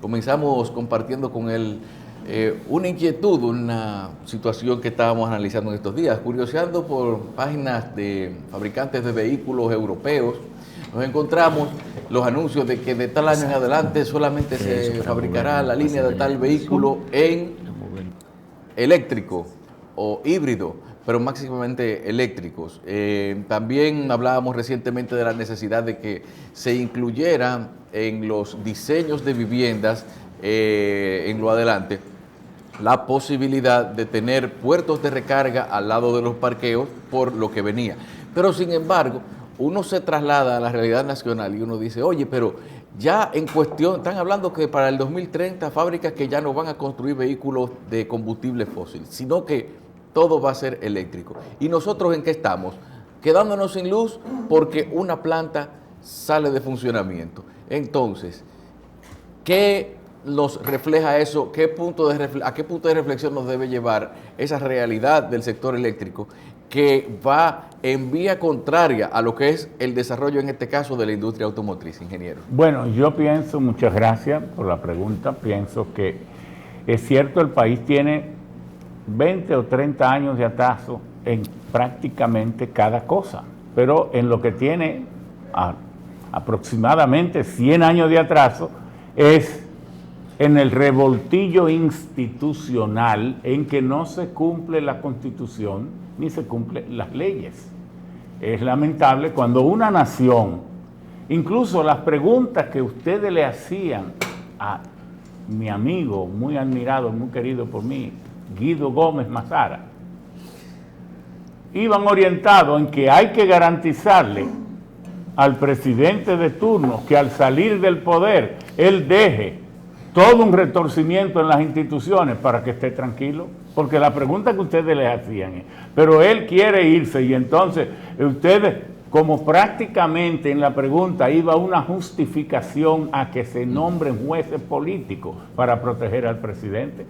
Comenzamos compartiendo con él una inquietud, una situación que estábamos analizando en estos días, curioseando por páginas de fabricantes de vehículos europeos. Nos encontramos los anuncios de que de tal año en adelante solamente se fabricará la línea de tal vehículo en eléctrico o híbrido, pero máximamente eléctricos. También hablábamos recientemente de la necesidad de que se incluyera en los diseños de viviendas en lo adelante la posibilidad de tener puertos de recarga al lado de los parqueos por lo que venía. Pero sin embargo, uno se traslada a la realidad nacional y uno dice, oye, pero ya en cuestión, están hablando que para el 2030 fábricas que ya no van a construir vehículos de combustible fósil, sino que todo va a ser eléctrico. ¿Y nosotros en qué estamos? Quedándonos sin luz porque una planta sale de funcionamiento. Entonces, ¿qué nos refleja eso? ¿A qué punto de reflexión nos debe llevar esa realidad del sector eléctrico que va en vía contraria a lo que es el desarrollo, en este caso, de la industria automotriz, ingeniero? Bueno, yo pienso, muchas gracias por la pregunta, pienso que es cierto, el país tiene 20 o 30 años de atraso en prácticamente cada cosa, pero en lo que tiene aproximadamente 100 años de atraso es en el revoltillo institucional en que no se cumple la Constitución ni se cumplen las leyes. Es lamentable cuando una nación, incluso las preguntas que ustedes le hacían a mi amigo, muy admirado, muy querido por mí, Guido Gómez Mazara, iban orientados en que hay que garantizarle al presidente de turno que al salir del poder él deje todo un retorcimiento en las instituciones para que esté tranquilo, porque la pregunta que ustedes le hacían es, pero él quiere irse y entonces ustedes, como prácticamente en la pregunta iba una justificación a que se nombren jueces políticos para proteger al presidente,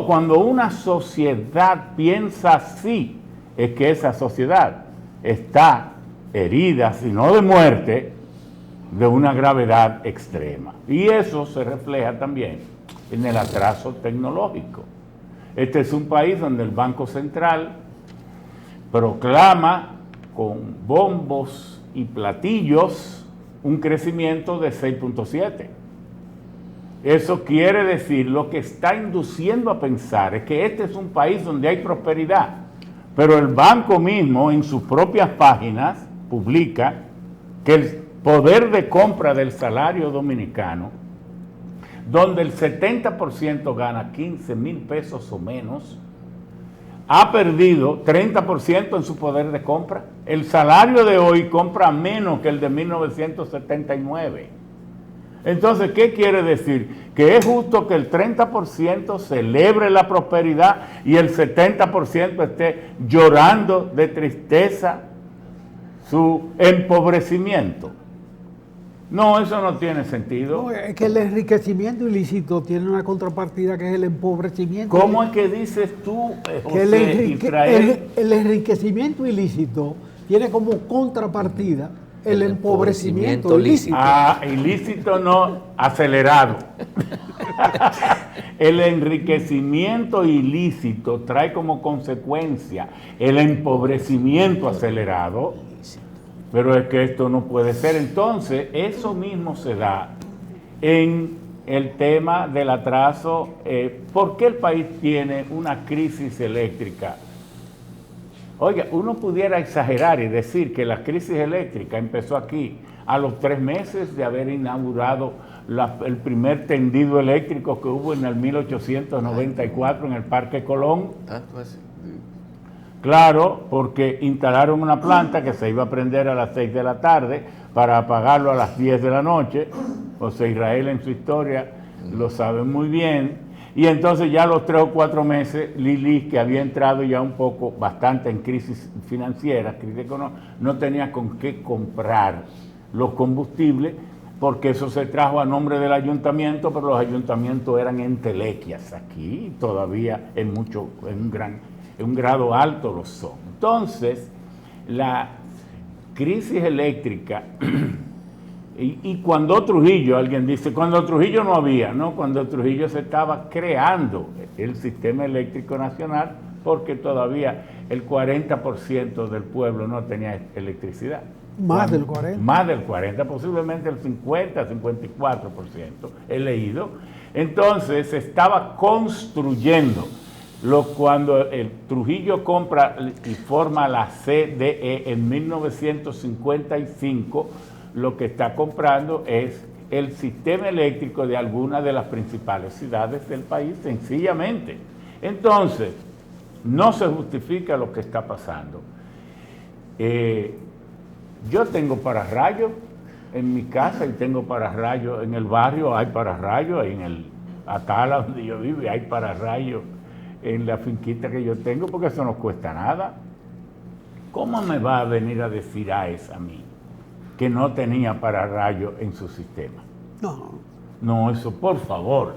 cuando una sociedad piensa así, es que esa sociedad está herida, si no de muerte, de una gravedad extrema. Y eso se refleja también en el atraso tecnológico. Este es un país donde el Banco Central proclama con bombos y platillos un crecimiento de 6.7. Eso quiere decir, lo que está induciendo a pensar es que este es un país donde hay prosperidad, pero el banco mismo en sus propias páginas publica que el poder de compra del salario dominicano, donde el 70% gana 15,000 pesos o menos, ha perdido 30% en su poder de compra. El salario de hoy compra menos que el de 1979. Entonces, ¿qué quiere decir? Que es justo que el 30% celebre la prosperidad y el 70% esté llorando de tristeza su empobrecimiento. No, eso no tiene sentido. No, es que el enriquecimiento ilícito tiene una contrapartida que es el empobrecimiento. ¿Cómo es que dices tú, José Israel? El enriquecimiento ilícito tiene como contrapartida el empobrecimiento ilícito. Ilícito no, acelerado. El enriquecimiento ilícito trae como consecuencia el empobrecimiento acelerado. Pero es que esto no puede ser. Entonces, eso mismo se da en el tema del atraso. ¿Por qué el país tiene una crisis eléctrica? Oiga, uno pudiera exagerar y decir que la crisis eléctrica empezó aquí a los 3 meses de haber inaugurado el primer tendido eléctrico que hubo en el 1894 en el Parque Colón. ¿Tanto así? Claro, porque instalaron una planta que se iba a prender a las 6 de la tarde para apagarlo a las 10 de la noche. José Israel en su historia lo sabe muy bien. Y entonces ya a los 3 o 4 meses, Lili, que había entrado ya un poco, bastante en crisis financiera, crisis económica, no tenía con qué comprar los combustibles, porque eso se trajo a nombre del ayuntamiento, pero los ayuntamientos eran entelequias aquí, todavía en un grado alto lo son. Entonces, la crisis eléctrica Y cuando Trujillo, alguien dice, cuando Trujillo no había, ¿no? Cuando Trujillo se estaba creando el sistema eléctrico nacional, porque todavía el 40% del pueblo no tenía electricidad. Más del 40. Más del 40, posiblemente el 50, 54%, he leído. Entonces se estaba construyendo. Cuando el Trujillo compra y forma la CDE en 1955, lo que está comprando es el sistema eléctrico de algunas de las principales ciudades del país, sencillamente. Entonces, no se justifica lo que está pasando. Yo tengo pararrayos en mi casa y tengo pararrayos en el barrio, hay pararrayos, en el Atala donde yo vivo hay pararrayos en la finquita que yo tengo, porque eso no cuesta nada. ¿Cómo me va a venir a decir a mí que no tenía pararrayos en su sistema? No, eso por favor.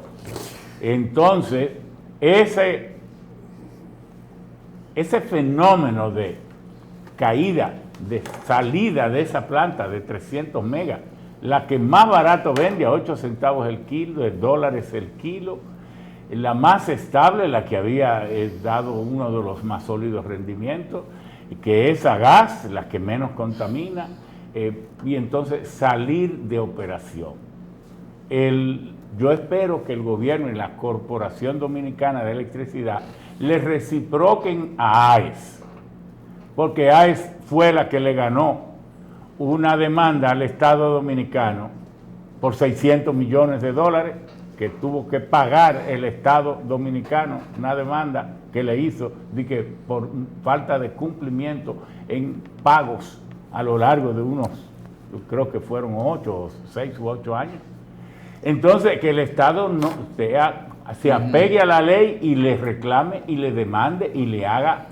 Entonces, ese fenómeno de caída, de salida de esa planta de 300 megas, la que más barato vende a 8 centavos el kilo, de dólares el kilo, la más estable, la que había dado uno de los más sólidos rendimientos, que es a gas, la que menos contamina, y entonces salir de operación. Yo espero que el gobierno y la Corporación Dominicana de Electricidad le reciproquen a AES, porque AES fue la que le ganó una demanda al Estado Dominicano por 600 millones de dólares que tuvo que pagar el Estado Dominicano, una demanda que le hizo de que por falta de cumplimiento en pagos a lo largo de unos, creo que fueron 6 u 8 años. Entonces, que el Estado no se apegue a la ley y le reclame y le demande y le haga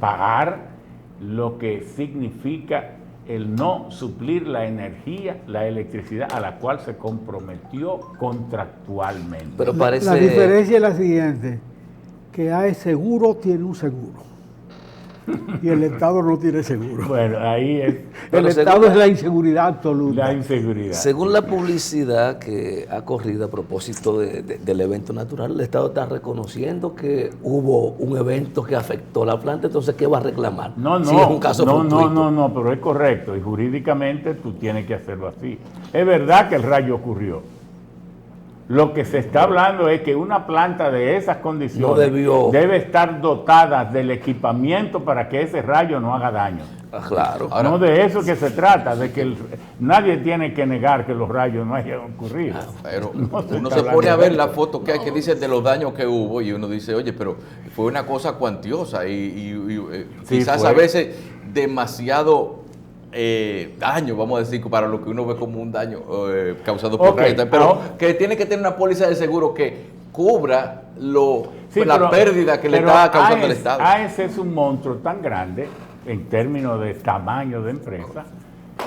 pagar lo que significa el no suplir la energía, la electricidad a la cual se comprometió contractualmente. Pero parece... La diferencia es la siguiente, que AES seguro tiene un seguro y el Estado no tiene seguro. Bueno, ahí es... El Estado es la inseguridad absoluta. La inseguridad. Según la publicidad que ha corrido a propósito del evento natural, el Estado está reconociendo que hubo un evento que afectó la planta, entonces ¿qué va a reclamar? No, si es un caso no, pero es correcto y jurídicamente tú tienes que hacerlo así. Es verdad que el rayo ocurrió. Lo que se está hablando es que una planta de esas condiciones debe estar dotada del equipamiento para que ese rayo no haga daño. Claro. Ahora, no de eso que se trata, de que nadie tiene que negar que los rayos no hayan ocurrido. Pero uno se pone a ver la foto que hay que dice de los daños que hubo y uno dice, oye, pero fue una cosa cuantiosa y sí, quizás a veces demasiado daño, vamos a decir, para lo que uno ve como un daño causado por rayos, pero que tiene que tener una póliza de seguro que cubra la pérdida que le está causando el Estado. AES es un monstruo tan grande en términos de tamaño de empresa,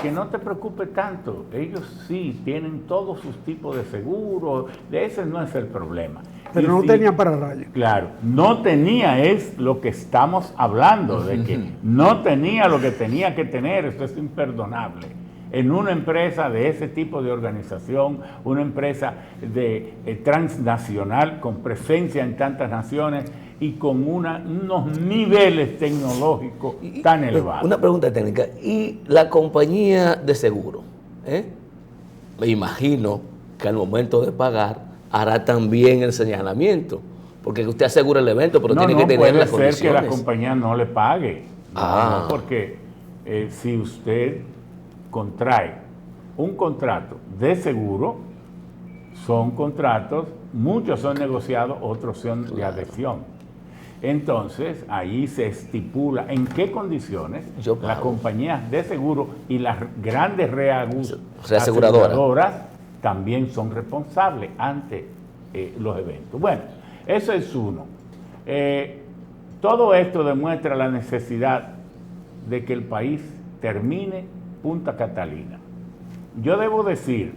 que no te preocupes tanto. Ellos sí tienen todos sus tipos de seguros, de ese no es el problema. Pero no tenían pararrayos. Claro, no tenía, es lo que estamos hablando, de que no tenía lo que tenía que tener. Esto es imperdonable. En una empresa de ese tipo de organización, una empresa transnacional con presencia en tantas naciones y con unos niveles tecnológicos tan elevados. Una pregunta técnica. ¿Y la compañía de seguro? Me imagino que al momento de pagar hará también el señalamiento, porque usted asegura el evento, pero tiene que tener las condiciones. No puede ser que la compañía no le pague, no, porque si usted contrae un contrato de seguro, son contratos, muchos son negociados, otros son de adhesión. Entonces, ahí se estipula en qué condiciones las compañías de seguro y las grandes reaseguradoras también son responsables ante los eventos. Bueno, eso es uno. Todo esto demuestra la necesidad de que el país termine Punta Catalina. Yo debo decir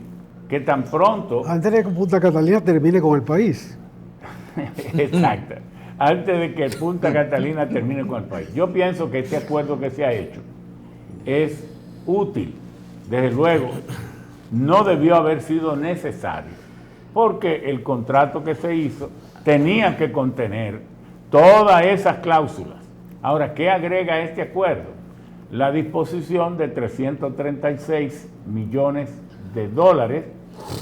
que tan pronto... Antes de que Punta Catalina termine con el país. Exacto. Antes de que Punta Catalina termine con el país. Yo pienso que este acuerdo que se ha hecho es útil. Desde luego, no debió haber sido necesario, porque el contrato que se hizo tenía que contener todas esas cláusulas. Ahora, ¿qué agrega este acuerdo? La disposición de 336 millones de dólares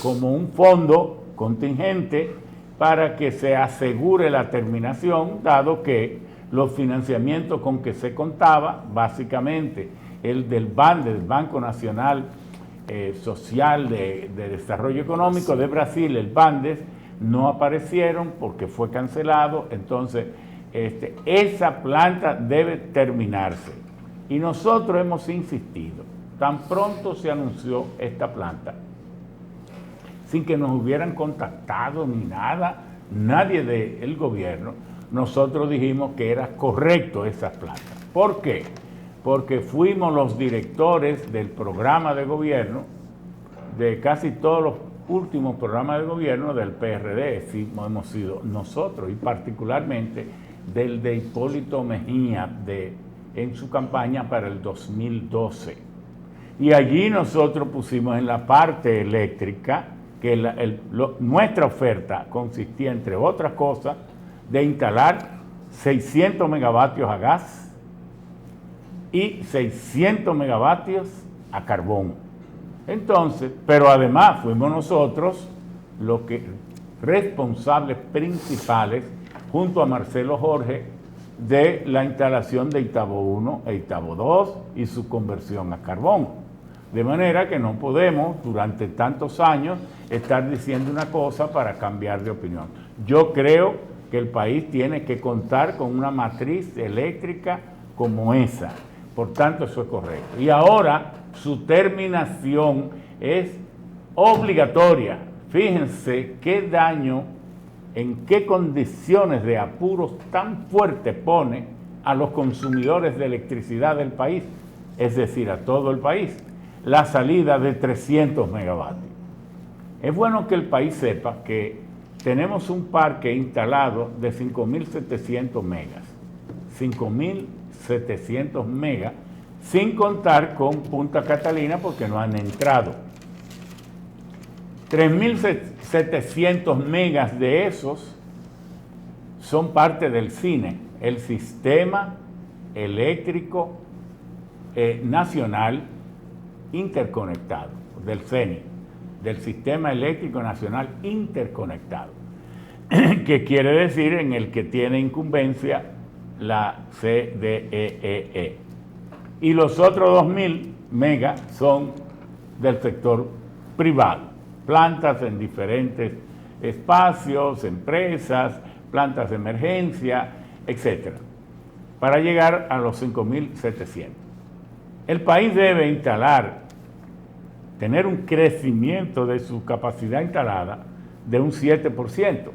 como un fondo contingente para que se asegure la terminación, dado que los financiamientos con que se contaba, básicamente el del BANDES, el Banco Nacional Social de Desarrollo Económico de Brasil, el BANDES, no aparecieron porque fue cancelado. Entonces, esa planta debe terminarse. Y nosotros hemos insistido, tan pronto se anunció esta planta, sin que nos hubieran contactado ni nada, nadie del gobierno, nosotros dijimos que era correcto esa planta. ¿Por qué? Porque fuimos los directores del programa de gobierno, de casi todos los últimos programas de gobierno del PRD, sí, hemos sido nosotros, y particularmente del de Hipólito Mejía en su campaña para el 2012. Y allí nosotros pusimos en la parte eléctrica que nuestra oferta consistía, entre otras cosas, de instalar 600 megavatios a gas y 600 megavatios a carbón. Entonces, pero además fuimos nosotros los responsables principales, junto a Marcelo Jorge, de la instalación de Itabo 1 e Itabo 2 y su conversión a carbón. De manera que no podemos, durante tantos años, estar diciendo una cosa para cambiar de opinión. Yo creo que el país tiene que contar con una matriz eléctrica como esa. Por tanto, eso es correcto. Y ahora su terminación es obligatoria. Fíjense qué daño, en qué condiciones de apuros tan fuertes pone a los consumidores de electricidad del país, es decir, a todo el país, la salida de 300 megavatios. Es bueno que el país sepa que tenemos un parque instalado de 5.700 megas. 5.700 megas, sin contar con Punta Catalina porque no han entrado. 3.700 megas de esos son parte del CINE, el Sistema Eléctrico Nacional Interconectado, del CENI, del Sistema Eléctrico Nacional Interconectado, que quiere decir en el que tiene incumbencia la CDEE. Y los otros 2.000 megas son del sector privado, plantas en diferentes espacios, empresas, plantas de emergencia, etc., para llegar a los 5.700. El país debe tener un crecimiento de su capacidad instalada de un 7%.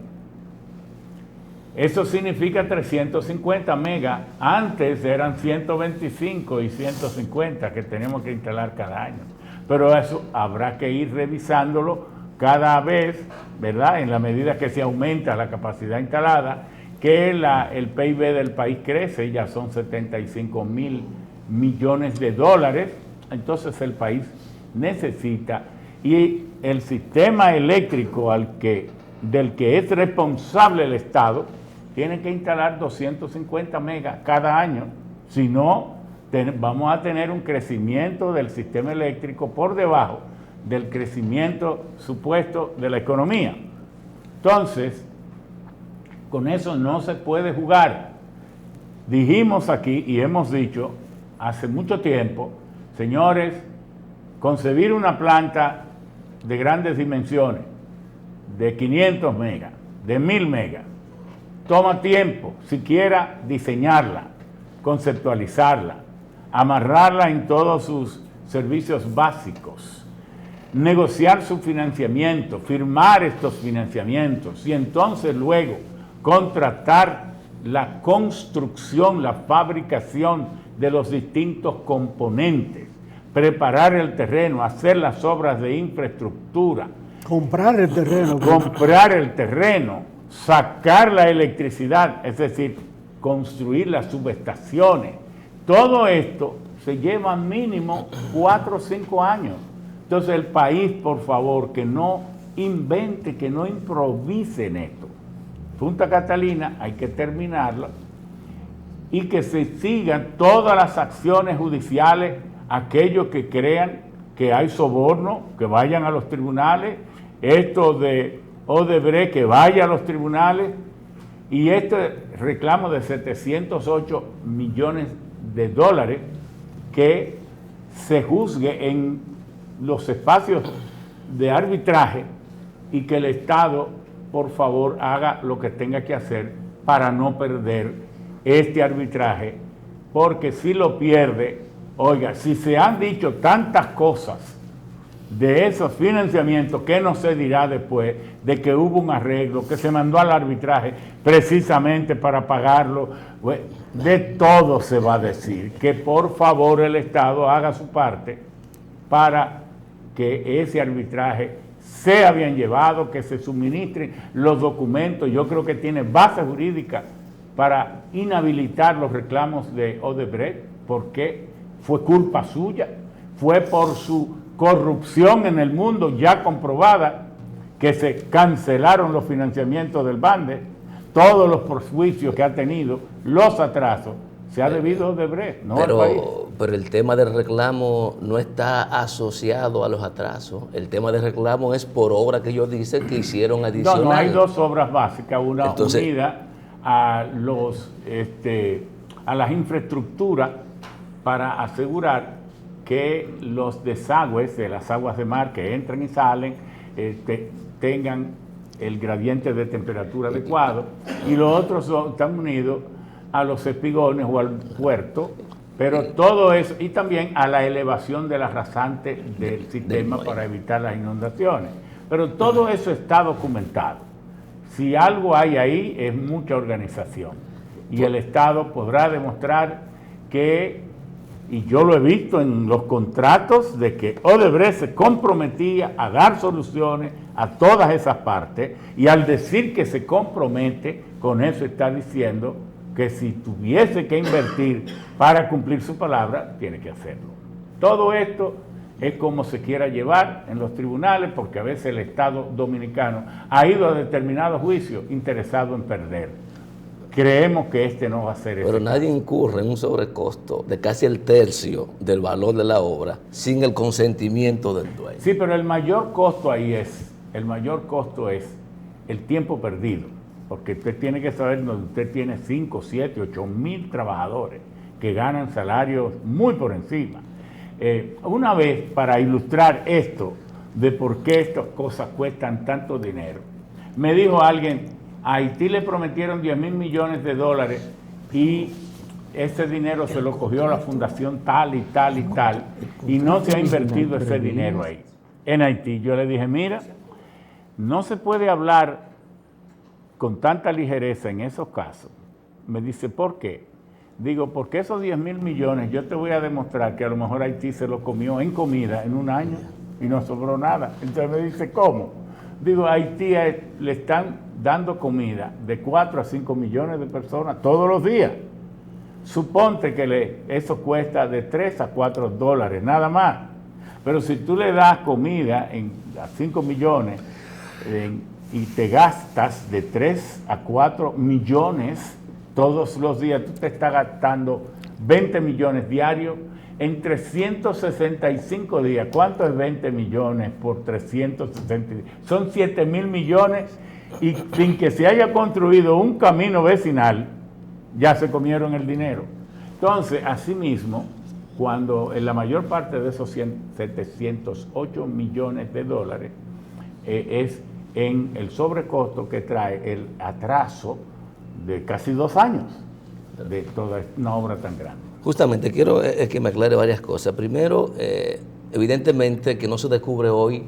Eso significa 350 megas. Antes eran 125 y 150 que tenemos que instalar cada año. Pero eso habrá que ir revisándolo cada vez, ¿verdad? En la medida que se aumenta la capacidad instalada, que el PIB del país crece, ya son 75.000 millones de dólares. Entonces el país necesita, y el sistema eléctrico del que es responsable el Estado, tiene que instalar 250 megas cada año. Si no, vamos a tener un crecimiento del sistema eléctrico por debajo del crecimiento supuesto de la economía. Entonces, con eso no se puede jugar. Dijimos aquí y hemos dicho hace mucho tiempo, señores, concebir una planta de grandes dimensiones, de 500 megas, de 1.000 megas, toma tiempo, siquiera diseñarla, conceptualizarla, amarrarla en todos sus servicios básicos, negociar su financiamiento, firmar estos financiamientos y entonces luego contratar la construcción, la fabricación de los distintos componentes, preparar el terreno, hacer las obras de infraestructura, comprar el terreno, sacar la electricidad, es decir, construir las subestaciones. Todo esto se lleva mínimo 4 o 5 años. Entonces el país, por favor, que no invente, que no improvise en esto. Punta Catalina hay que terminarla y que se sigan todas las acciones judiciales, aquellos que crean que hay soborno, que vayan a los tribunales, esto de Odebrecht, que vaya a los tribunales, y este reclamo de 708 millones de dólares que se juzgue en los espacios de arbitraje y que el Estado, por favor, haga lo que tenga que hacer para no perder este arbitraje, porque si lo pierde, oiga, si se han dicho tantas cosas de esos financiamientos, ¿qué no se dirá después de que hubo un arreglo, que se mandó al arbitraje precisamente para pagarlo? Bueno, de todo se va a decir, que por favor el Estado haga su parte para que ese arbitraje sea bien llevado, que se suministren los documentos. Yo creo que tiene base jurídica para inhabilitar los reclamos de Odebrecht, porque fue culpa suya, fue por su corrupción en el mundo ya comprobada que se cancelaron los financiamientos del Bande, todos los perjuicios que ha tenido, los atrasos, se ha debido a Odebrecht, no al país. Pero el tema del reclamo no está asociado a los atrasos. El tema del reclamo es por obra que ellos dicen que hicieron adicional. No, hay dos obras básicas, una Entonces, unida a las infraestructuras para asegurar que los desagües de las aguas de mar que entran y salen tengan el gradiente de temperatura adecuado, y los otros están unidos a los espigones o al puerto, pero todo eso, y también a la elevación de la rasante del sistema para evitar las inundaciones. Pero todo eso está documentado. Si algo hay ahí, es mucha organización. Y el Estado podrá demostrar que, y yo lo he visto en los contratos, de que Odebrecht se comprometía a dar soluciones a todas esas partes, y al decir que se compromete, con eso está diciendo que si tuviese que invertir para cumplir su palabra, tiene que hacerlo. Todo esto es como se quiera llevar en los tribunales, porque a veces el Estado dominicano ha ido a determinados juicios interesado en perder. Creemos que este no va a ser ese Pero nadie incurre en un sobrecosto de casi el tercio del valor de la obra sin el consentimiento del dueño. Sí, pero el mayor costo ahí es el tiempo perdido. Porque usted tiene que saber donde usted tiene 5, 7, 8 mil trabajadores que ganan salarios muy por encima. Una vez, para ilustrar esto, de por qué estas cosas cuestan tanto dinero, me dijo alguien, a Haití le prometieron 10,000 millones de dólares y ese dinero se lo cogió la fundación tal y tal y tal, y no se ha invertido ese dinero ahí, en Haití. Yo le dije, mira, no se puede hablar con tanta ligereza en esos casos. Me dice, ¿por qué? Digo, porque esos 10,000 millones, yo te voy a demostrar que a lo mejor Haití se lo comió en comida en un año y no sobró nada. Entonces me dice, ¿cómo? Digo, a Haití le están dando comida de 4 a 5 millones de personas todos los días. Suponte que eso cuesta de 3 a 4 dólares, nada más. Pero si tú le das comida a 5 millones y te gastas de 3 a 4 millones todos los días, tú te estás gastando 20 millones diarios en 365 días. ¿Cuánto es 20 millones por 360 días? Son 7,000 millones, y sin que se haya construido un camino vecinal, ya se comieron el dinero. Entonces, asimismo, cuando en la mayor parte de esos 708 millones de dólares es en el sobrecosto que trae el atraso de casi 2 años de toda una obra tan grande. Justamente quiero que me aclare varias cosas. Primero, evidentemente que no se descubre hoy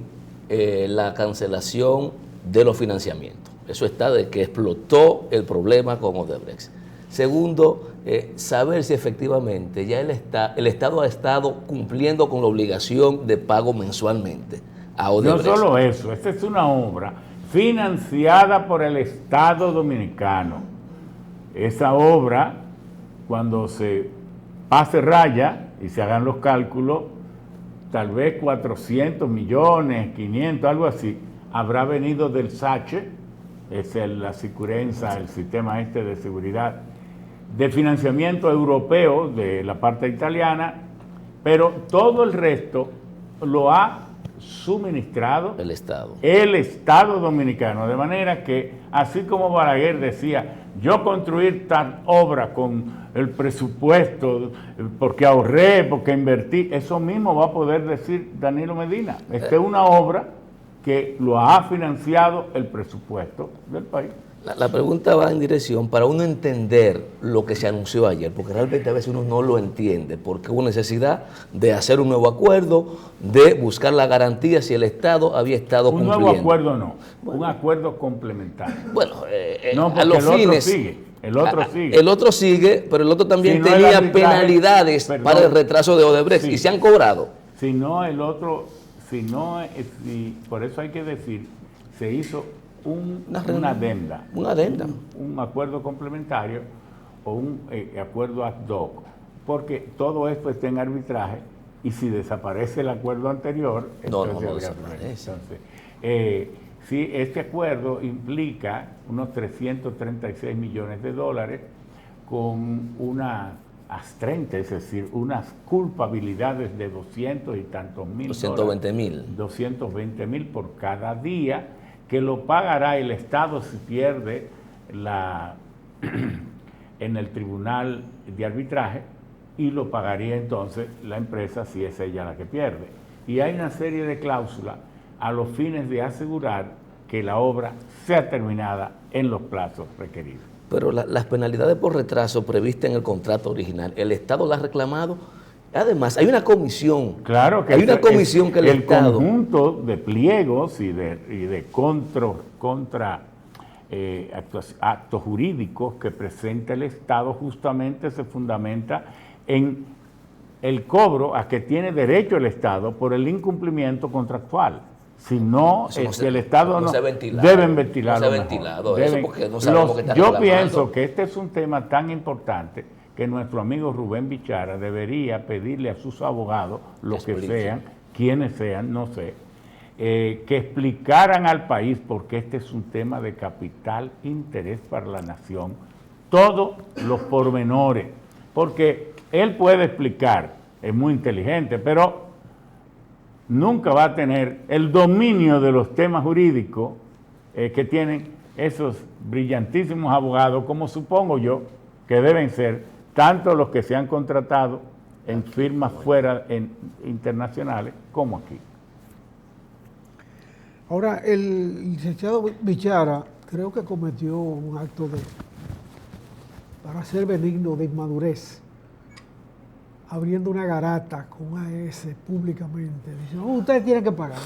la cancelación de los financiamientos. Eso está de que explotó el problema con Odebrecht. Segundo, saber si efectivamente ya el Estado ha estado cumpliendo con la obligación de pago mensualmente a Odebrecht. No solo eso, esta es una obra financiada por el Estado dominicano. Esa obra, cuando se pase raya y se hagan los cálculos, tal vez 400 millones, 500, algo así, habrá venido del SACE, es la Sicurenza, el sistema de seguridad, de financiamiento europeo de la parte italiana, pero todo el resto lo ha suministrado El Estado. el Estado dominicano, de manera que, así como Balaguer decía, yo construir tal obra con el presupuesto, porque ahorré, porque invertí, eso mismo va a poder decir Danilo Medina. Esta es una obra que lo ha financiado el presupuesto del país. La pregunta va en dirección para uno entender lo que se anunció ayer, porque realmente a veces uno no lo entiende, porque hubo necesidad de hacer un nuevo acuerdo, de buscar la garantía si el Estado había estado Un cumpliendo. nuevo acuerdo no, un acuerdo complementario. Bueno, No, porque a los el otro fines. sigue, el otro sigue. El otro sigue, pero el otro también Si no el tenía arbitraje, penalidades perdón. para el retraso de Odebrecht Sí. y se han cobrado. Si no el otro, por eso hay que decir, se hizo una adenda, Una adenda. un acuerdo complementario o un acuerdo ad hoc, porque todo esto está en arbitraje y si desaparece el acuerdo anterior, entonces habría desaparece. problemas. Entonces, sí, este acuerdo implica unos 336 millones de dólares con una astrente, es decir, unas culpabilidades de 200 y tantos mil 220.000. 220.000 por cada día, que lo pagará el Estado si pierde en el tribunal de arbitraje y lo pagaría entonces la empresa si es ella la que pierde. Y hay una serie de cláusulas a los fines de asegurar que la obra sea terminada en los plazos requeridos. Pero las penalidades por retraso previstas en el contrato original, ¿el Estado las ha reclamado? Además, hay una comisión. Claro que hay una comisión que el Estado... conjunto de pliegos y de actos jurídicos que presenta el Estado justamente se fundamenta en el cobro a que tiene derecho el Estado por el incumplimiento contractual. Si no, el Estado no deben ventilarlo. No se ha ventilado eso porque no sabemos qué está Yo reclamando. pienso que este es un tema tan importante que nuestro amigo Rubén Bichara debería pedirle a sus abogados, los que sean, quienes sean, no sé, que explicaran al país, porque este es un tema de capital interés para la nación, todos los pormenores, porque él puede explicar, es muy inteligente, pero nunca va a tener el dominio de los temas jurídicos que tienen esos brillantísimos abogados, como supongo yo que deben ser tanto los que se han contratado en firmas fuera internacionales como aquí. Ahora, el licenciado Bichara creo que cometió un acto para ser benigno, de inmadurez, abriendo una garata con AES públicamente, diciendo, ustedes tienen que pagar.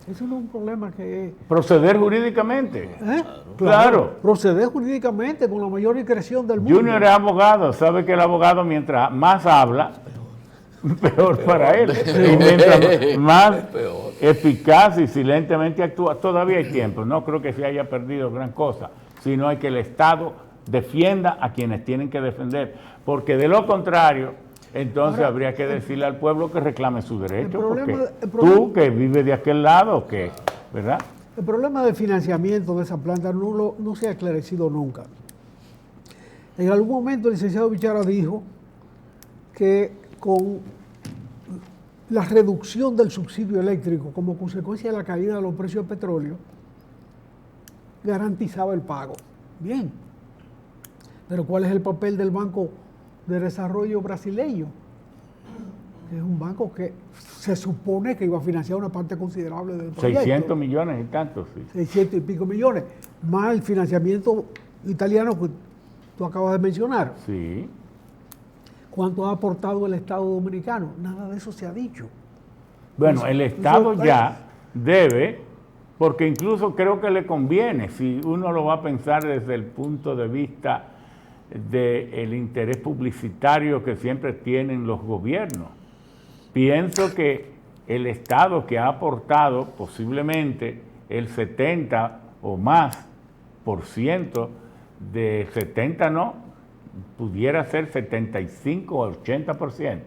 Eso no es un problema que... Proceder jurídicamente. ¿Eh? Claro. Proceder jurídicamente con la mayor discreción del mundo. Junior es abogado, sabe que el abogado mientras más habla, peor para él. Y mientras más eficaz y silentemente actúa, todavía hay tiempo. No creo que se haya perdido gran cosa, sino hay que el Estado defienda a quienes tienen que defender, porque de lo contrario, entonces ahora, habría que decirle al pueblo que reclame su derecho, problema, porque tú que vives de aquel lado, que, ¿verdad? El problema del financiamiento de esa planta no se ha esclarecido nunca. En algún momento el licenciado Bichara dijo que con la reducción del subsidio eléctrico como consecuencia de la caída de los precios del petróleo, garantizaba el pago. Bien, pero ¿cuál es el papel del Banco de Desarrollo brasileño? Que es un banco que se supone que iba a financiar una parte considerable del proyecto. 600 millones y tantos, sí. 600 y pico millones, más el financiamiento italiano que tú acabas de mencionar. Sí. ¿Cuánto ha aportado el Estado dominicano? Nada de eso se ha dicho. Bueno, el Estado ya debe, porque incluso creo que le conviene, si uno lo va a pensar desde el punto de vista del interés publicitario que siempre tienen los gobiernos. Pienso que el Estado, que ha aportado posiblemente el 70 o más por ciento, de 70 no, pudiera ser 75 o 80%,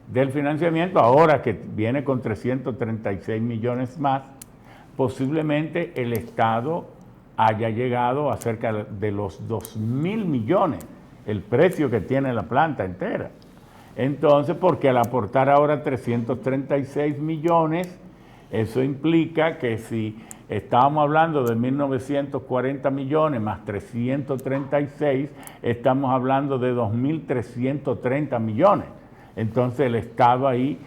del financiamiento, ahora que viene con 336 millones más, posiblemente el Estado haya llegado a cerca de los 2.000 millones, el precio que tiene la planta entera. Entonces, porque al aportar ahora 336 millones, eso implica que si estábamos hablando de 1.940 millones más 336, estamos hablando de 2.330 millones. Entonces el Estado ahí,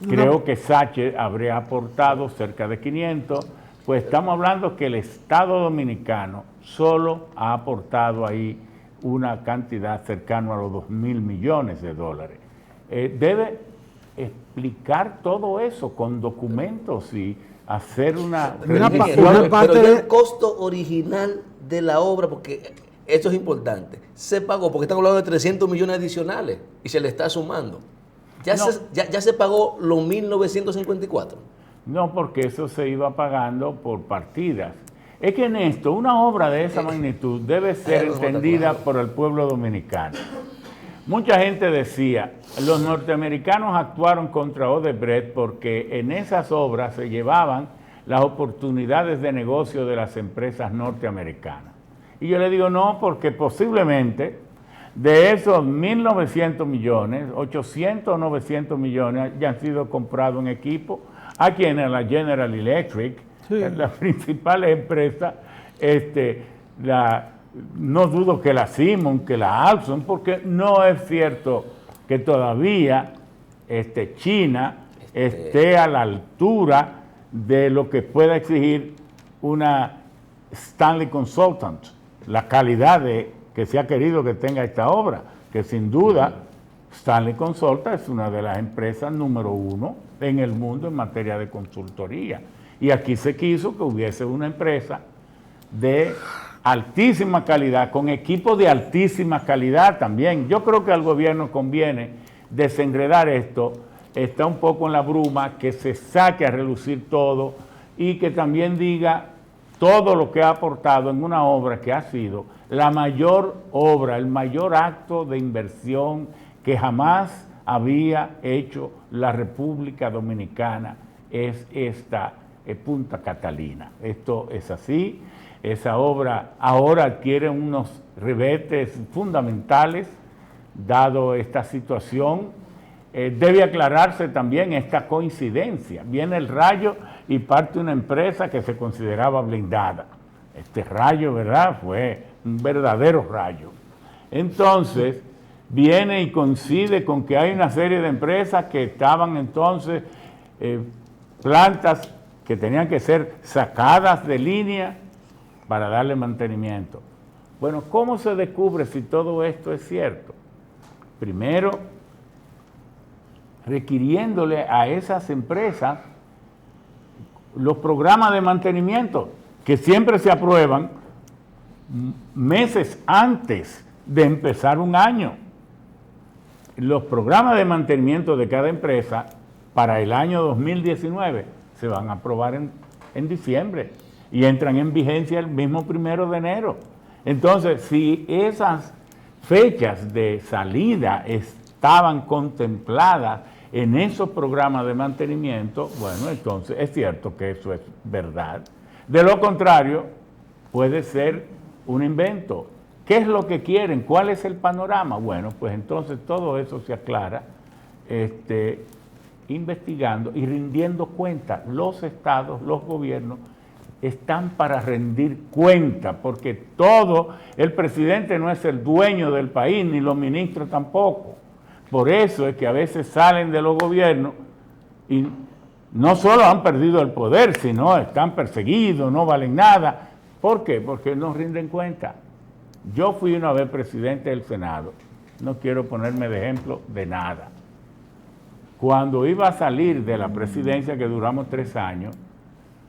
creo que Sacher habría aportado cerca de 500, pues estamos hablando que el Estado dominicano solo ha aportado ahí una cantidad cercana a los 2.000 millones de dólares. Debe explicar todo eso con documentos y hacer una... Una Pero parte ya de- el costo original de la obra, porque esto es importante, se pagó, porque estamos hablando de 300 millones adicionales y se le está sumando. Ya, No. ya se pagó los 1.954. No, porque eso se iba pagando por partidas. Es que en esto, una obra de esa magnitud debe ser no está entendida claro. por el pueblo dominicano. Mucha gente decía, los norteamericanos actuaron contra Odebrecht porque en esas obras se llevaban las oportunidades de negocio de las empresas norteamericanas. Y yo le digo no, porque posiblemente de esos 1.900 millones, 800 o 900 millones ya han sido comprados en equipo. Aquí en la General Electric, Sí. la principal empresa, no dudo que la Siemens, que la Alstom, porque no es cierto que todavía China esté a la altura de lo que pueda exigir una Stanley Consultant, la calidad que se ha querido que tenga esta obra, que sin duda Stanley Consultant es una de las empresas número 1 en el mundo en materia de consultoría. Y aquí se quiso que hubiese una empresa de altísima calidad, con equipos de altísima calidad también. Yo creo que al gobierno conviene desenredar esto, está un poco en la bruma, que se saque a relucir todo y que también diga todo lo que ha aportado en una obra que ha sido la mayor obra, el mayor acto de inversión que jamás había hecho la República Dominicana, es esta Punta Catalina. Esto es así. Esa obra ahora adquiere unos revetes fundamentales, dado esta situación. Debe aclararse también esta coincidencia. Viene el rayo y parte una empresa que se consideraba blindada. Este rayo, ¿verdad?, fue un verdadero rayo. Entonces, viene y coincide con que hay una serie de empresas que estaban entonces, plantas que tenían que ser sacadas de línea para darle mantenimiento. Bueno, ¿cómo se descubre si todo esto es cierto? Primero, requiriéndole a esas empresas los programas de mantenimiento que siempre se aprueban meses antes de empezar un año. Los programas de mantenimiento de cada empresa para el año 2019 se van a aprobar en diciembre y entran en vigencia el mismo 1 de enero. Entonces, si esas fechas de salida estaban contempladas en esos programas de mantenimiento, bueno, entonces es cierto que eso es verdad. De lo contrario, puede ser un invento. ¿Qué es lo que quieren? ¿Cuál es el panorama? Bueno, pues entonces todo eso se aclara investigando y rindiendo cuenta. Los estados, los gobiernos están para rendir cuenta, porque el presidente no es el dueño del país, ni los ministros tampoco. Por eso es que a veces salen de los gobiernos y no solo han perdido el poder, sino están perseguidos, no valen nada. ¿Por qué? Porque no rinden cuenta. Yo fui una vez presidente del Senado, no quiero ponerme de ejemplo de nada. Cuando iba a salir de la presidencia, que duramos 3 años,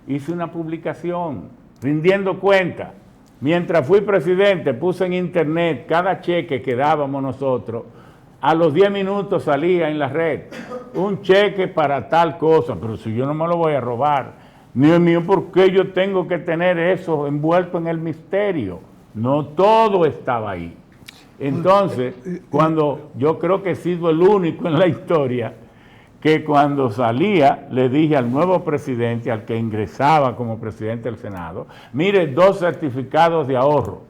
hice una publicación rindiendo cuenta. Mientras fui presidente, puse en internet cada cheque que dábamos nosotros. A los 10 minutos salía en la red un cheque para tal cosa, pero si yo no me lo voy a robar, Dios mío, ¿por qué yo tengo que tener eso envuelto en el misterio? No todo estaba ahí. Entonces, cuando yo creo que he sido el único en la historia que cuando salía le dije al nuevo presidente, al que ingresaba como presidente del Senado, mire, 2 certificados de ahorro.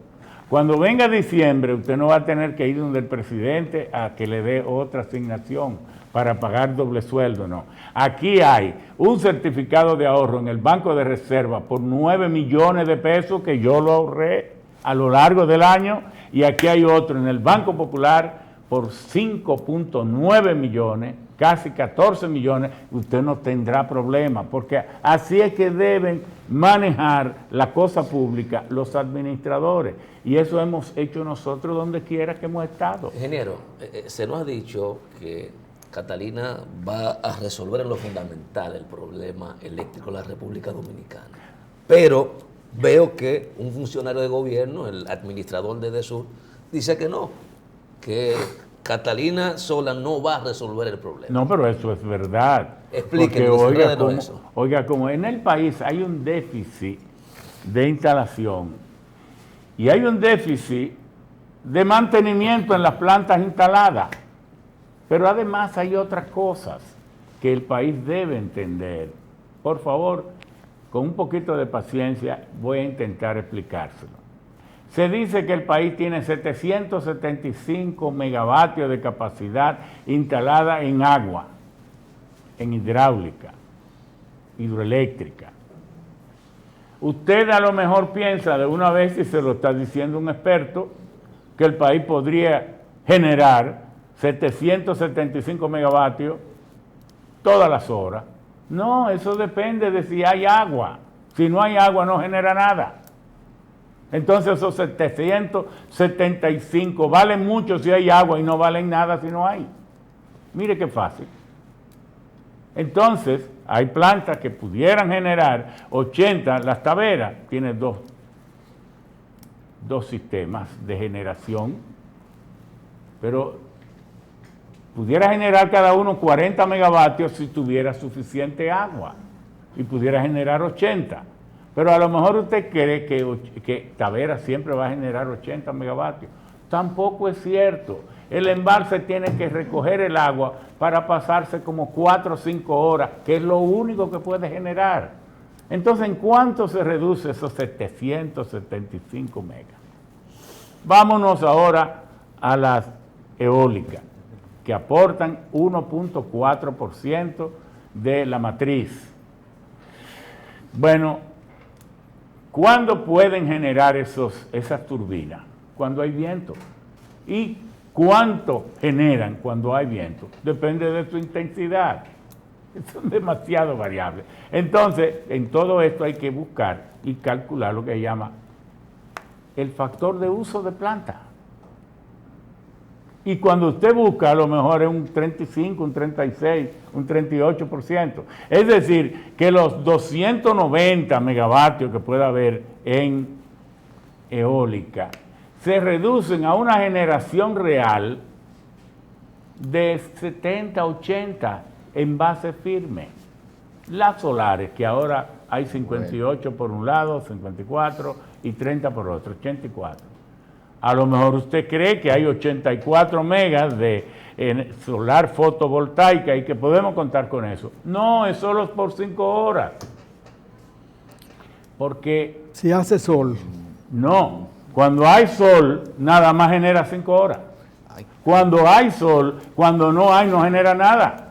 Cuando venga diciembre, usted no va a tener que ir donde el presidente a que le dé otra asignación para pagar doble sueldo, no. Aquí hay un certificado de ahorro en el Banco de Reserva por 9 millones de pesos que yo lo ahorré a lo largo del año, y aquí hay otro en el Banco Popular por 5.9 millones, casi 14 millones, usted no tendrá problema, porque así es que deben manejar la cosa pública los administradores, y eso hemos hecho nosotros donde quiera que hemos estado. Ingeniero, se nos ha dicho que Catalina va a resolver en lo fundamental el problema eléctrico de la República Dominicana, pero veo que un funcionario de gobierno, el administrador de DESUR, dice que no, que Catalina sola no va a resolver el problema. No, pero eso es verdad. Explíquenos, eso. Oiga, como en el país hay un déficit de instalación y hay un déficit de mantenimiento en las plantas instaladas, pero además hay otras cosas que el país debe entender. Por favor, con un poquito de paciencia voy a intentar explicárselo. Se dice que el país tiene 775 megavatios de capacidad instalada en agua, en hidráulica, hidroeléctrica. Usted a lo mejor piensa de una vez, y se lo está diciendo un experto, que el país podría generar 775 megavatios todas las horas. No, eso depende de si hay agua. Si no hay agua no genera nada. Entonces esos 775 valen mucho si hay agua y no valen nada si no hay. Mire qué fácil. Entonces hay plantas que pudieran generar 80, Las Taveras tiene dos sistemas de generación, pero pudiera generar cada uno 40 megavatios si tuviera suficiente agua y pudiera generar 80. Pero a lo mejor usted cree que Tavera siempre va a generar 80 megavatios. Tampoco es cierto. El embalse tiene que recoger el agua para pasarse como 4 o 5 horas, que es lo único que puede generar. Entonces, ¿en cuánto se reduce esos 775 megas? Vámonos ahora a las eólicas, que aportan 1.4% de la matriz. Bueno, ¿cuándo pueden generar esas turbinas? Cuando hay viento. ¿Y cuánto generan cuando hay viento? Depende de su intensidad. Son demasiado variables. Entonces, en todo esto hay que buscar y calcular lo que se llama el factor de uso de planta. Y cuando usted busca, a lo mejor es un 35, un 36, un 38%. Es decir, que los 290 megavatios que pueda haber en eólica se reducen a una generación real de 70, 80 en base firme. Las solares, que ahora hay 58 por un lado, 54 y 30 por otro, 84. A lo mejor usted cree que hay 84 megas de solar fotovoltaica y que podemos contar con eso. No, es solo por 5 horas. Porque... si hace sol. No, cuando hay sol, nada más genera 5 horas. Cuando hay sol, cuando no hay, no genera nada.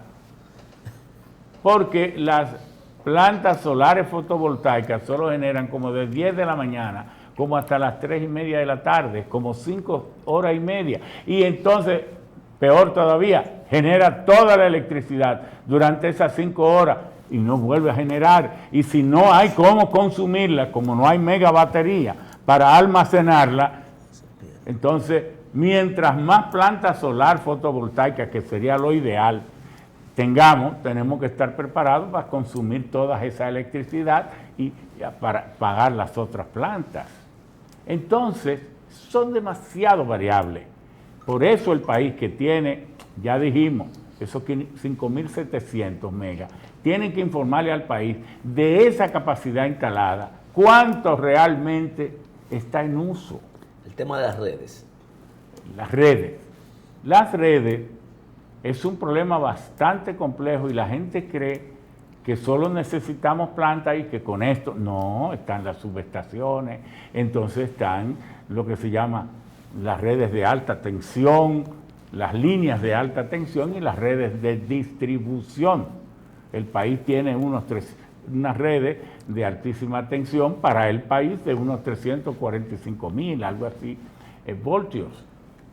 Porque las plantas solares fotovoltaicas solo generan como de 10 de la mañana como hasta las 3:30 de la tarde, como 5 horas y media. Y entonces, peor todavía, genera toda la electricidad durante esas 5 horas y no vuelve a generar. Y si no hay cómo consumirla, como no hay mega batería para almacenarla, entonces, mientras más plantas solar fotovoltaicas, que sería lo ideal, tenemos que estar preparados para consumir toda esa electricidad y para pagar las otras plantas. Entonces, son demasiado variables. Por eso el país que tiene, ya dijimos, esos 5.700 megas, tienen que informarle al país de esa capacidad instalada, cuánto realmente está en uso. El tema de las redes. las redes. Las redes es un problema bastante complejo y la gente cree que solo necesitamos plantas y que con esto, no, están las subestaciones, entonces están lo que se llama las redes de alta tensión, las líneas de alta tensión y las redes de distribución. El país tiene unas redes de altísima tensión para el país de unos 345.000, algo así, voltios.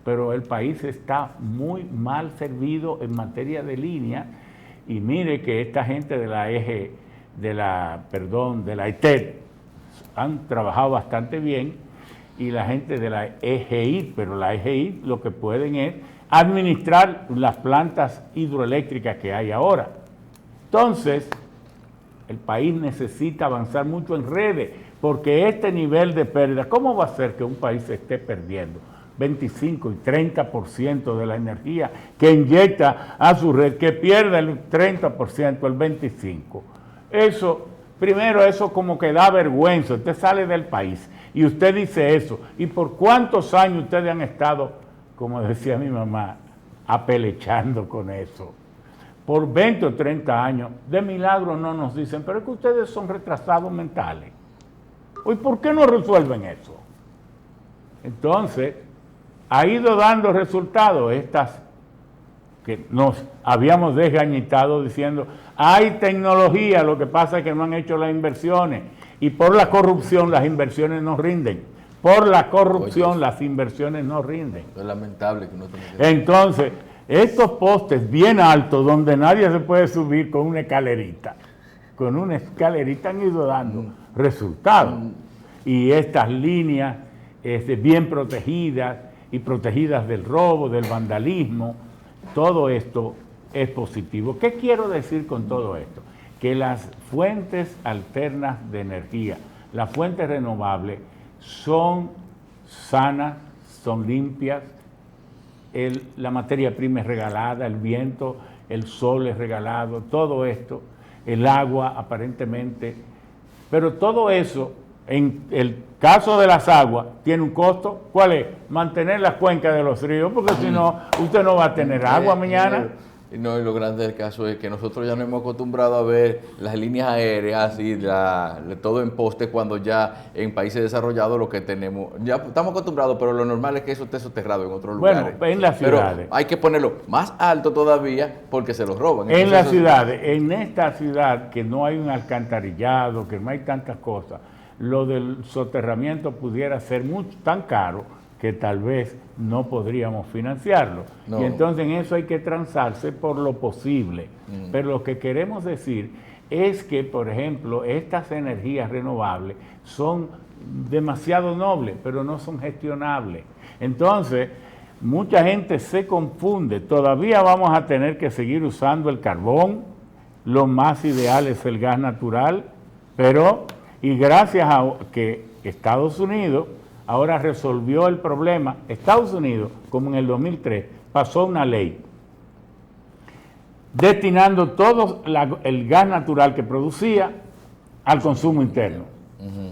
Pero el país está muy mal servido en materia de línea y mire que esta gente de la ETED han trabajado bastante bien y la gente de la EGI, pero la EGI lo que pueden es administrar las plantas hidroeléctricas que hay ahora. Entonces, el país necesita avanzar mucho en redes, porque este nivel de pérdida, ¿cómo va a ser que un país se esté perdiendo 25 y 30% de la energía que inyecta a su red, que pierda el 30%, el 25%? Eso, primero, eso como que da vergüenza. Usted sale del país y usted dice eso. ¿Y por cuántos años ustedes han estado, como decía mi mamá, apelechando con eso? Por 20 o 30 años, de milagro no nos dicen, pero es que ustedes son retrasados mentales. ¿Y por qué no resuelven eso? Entonces, ha ido dando resultados estas que nos habíamos desgañitado diciendo, hay tecnología, lo que pasa es que no han hecho las inversiones y por la corrupción las inversiones no rinden. Por la corrupción las inversiones no rinden. Es lamentable que no tenga que... Entonces, estos postes bien altos donde nadie se puede subir con una escalerita han ido dando resultados. Y estas líneas bien protegidas y protegidas del robo, del vandalismo, todo esto es positivo. ¿Qué quiero decir con todo esto? Que las fuentes alternas de energía, las fuentes renovables, son sanas, son limpias, la materia prima es regalada, el viento, el sol es regalado, todo esto, el agua aparentemente, pero todo eso, en el caso de las aguas, tiene un costo. ¿Cuál es? Mantener las cuencas de los ríos, porque si no, usted no va a tener agua mañana. No, y lo grande del caso es que nosotros ya nos hemos acostumbrado a ver las líneas aéreas y todo en poste, cuando ya en países desarrollados lo que tenemos, ya estamos acostumbrados, pero lo normal es que eso esté soterrado en otros lugares. Bueno, en las ciudades. Pero hay que ponerlo más alto todavía porque se los roban. En Entonces, las ciudades, en esta ciudad que no hay un alcantarillado, que no hay tantas cosas, lo del soterramiento pudiera ser tan caro que tal vez no podríamos financiarlo. No. Y entonces en eso hay que transarse por lo posible. Pero lo que queremos decir es que, por ejemplo, estas energías renovables son demasiado nobles, pero no son gestionables. Entonces, mucha gente se confunde. Todavía vamos a tener que seguir usando el carbón. Lo más ideal es el gas natural, pero, y gracias a que Estados Unidos ahora resolvió el problema. Estados Unidos, como en el 2003, pasó una ley destinando todo el gas natural que producía al consumo interno.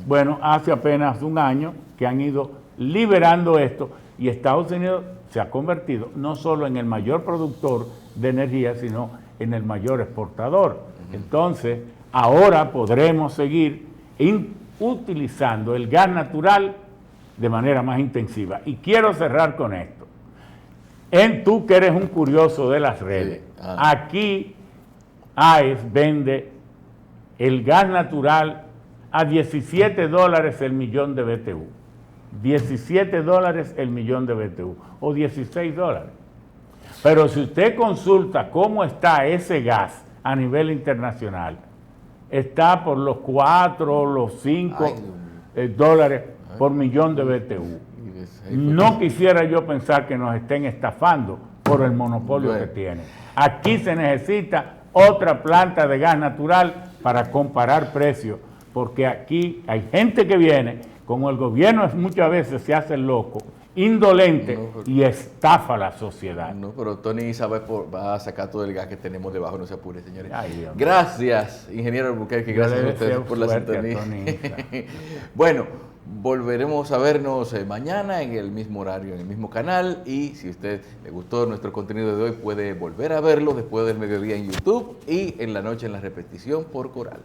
Bueno, hace apenas un año que han ido liberando esto y Estados Unidos se ha convertido no solo en el mayor productor de energía, sino en el mayor exportador. Entonces, ahora podremos seguir utilizando el gas natural de manera más intensiva. Y quiero cerrar con esto. Tú que eres un curioso de las redes, aquí AES vende el gas natural a $17 el millón de BTU. $17 el millón de BTU o $16. Pero si usted consulta cómo está ese gas a nivel internacional, está por los 4, los 5 dólares por millón de BTU. No quisiera yo pensar que nos estén estafando por el monopolio que tienen. Aquí se necesita otra planta de gas natural para comparar precios, porque aquí hay gente que viene, como el gobierno muchas veces se hace loco, indolente, y estafa a la sociedad. No, pero Tony Isabel va a sacar todo el gas que tenemos debajo, no se apure, señores. Gracias, ingeniero Albuquerque, gracias a ustedes por la sintonía. Bueno, Volveremos a vernos mañana en el mismo horario, en el mismo canal. Y si a usted le gustó nuestro contenido de hoy, puede volver a verlo después del mediodía en YouTube y en la noche en la repetición por Coral.